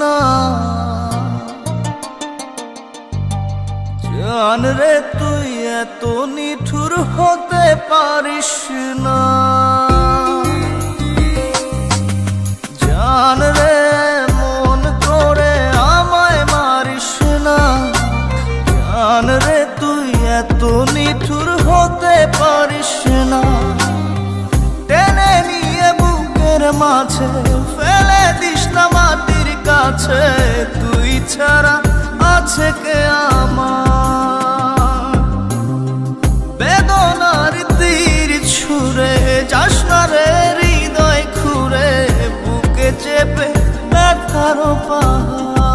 না। জান রে তুই এত নিঠুর হতে পারিস না। জান রে মন করে আমায় মারিস না। জান রে তুই এত নিঠুর হতে পারিস না। টেনে নিয়ে বুকের মাঝে ফেলে দিস না মাটির কাছে। তুই ছাড়া আছে কে আমার? বেদনার তীর ছুঁড়ে যাস না রে হৃদয় খুঁড়ে। বুকে চেপে ব্যথার পাহাড়।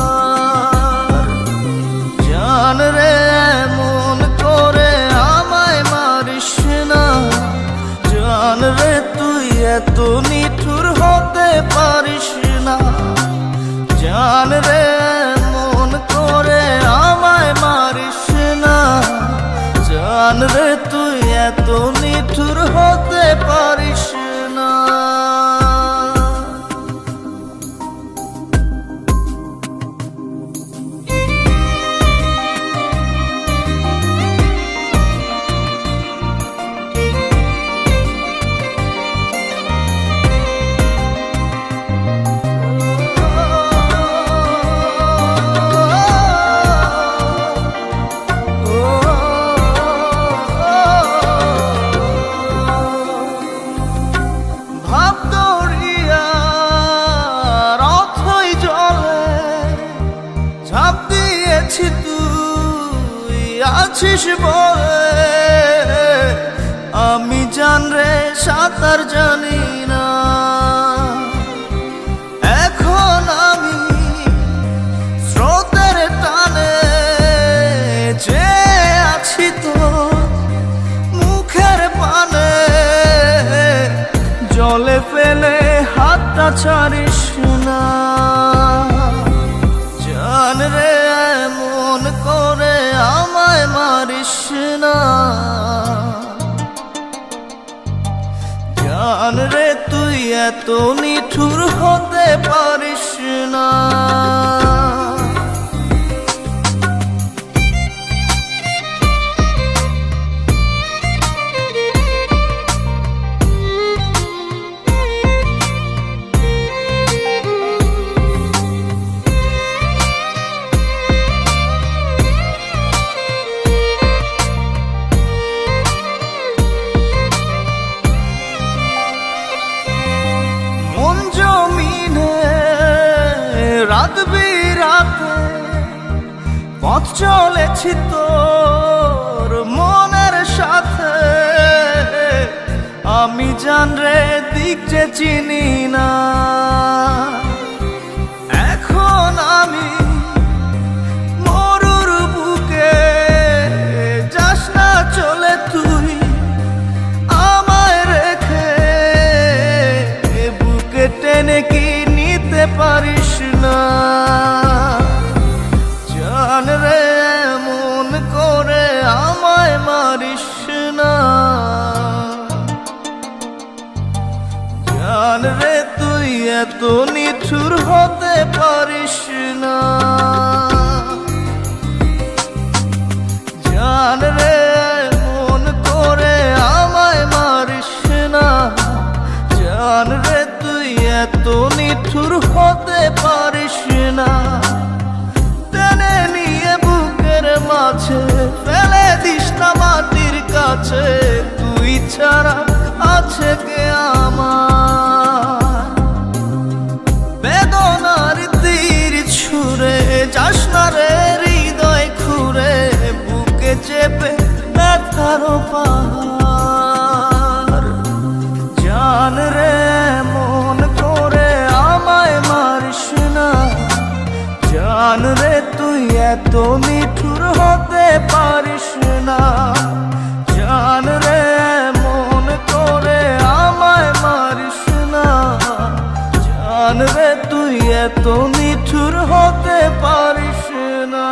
জান রে মন করে আমায় মারিস না। জান রে তুই এত নিঠুর হতে পারিস না। জান রে মন করে আমায় মারিস না। জান রে তুই এত নিঠুর হতে পারিস না। তুই আছিস বলে আমি জান রে সাঁতার জানি না। এখন আমি স্রোতের টানে যে আছি তো মুখের পানে। জলে ফেলে হাতটা ছাড়িস না। জান রে মন করে আমায় মারিস না। জান রে তুই এত নিঠুর হতে পারিস না। রাত বিরাতে পথ চলেছি তোর মনের সাথে। আমি জান রে দিক যে চিনি না। এখন আমি মরুর বুকে যাস না চলে তুই আমায় রেখে। বুকে টেনে কি নিতে পারিস না? জান রে মন করে আমায় মারিস না। জান রে তুই এত নিঠুর হতে পারিস না। জান রে মন করে আমায় মারিস না। জান রে তুই এত নিঠুর হতে পারিস না। টেনে নিয়ে বুকের মাঝে ফেলে দিস না মাটির কাছে। তুই ছাড়া আছে কে আমার? বেদনার তীর ছুঁড়ে যাস না রে হৃদয় খুঁড়ে। বুকে চেপে ব্যথার পাহাড়। জান রে মন করে আমায় মারিস না। জান রে তুই এত নিঠুর হতে পারিস না। জান রে মন করে আমায় মারিস না। জান রে তুই এত নিঠুর হতে পারিস না।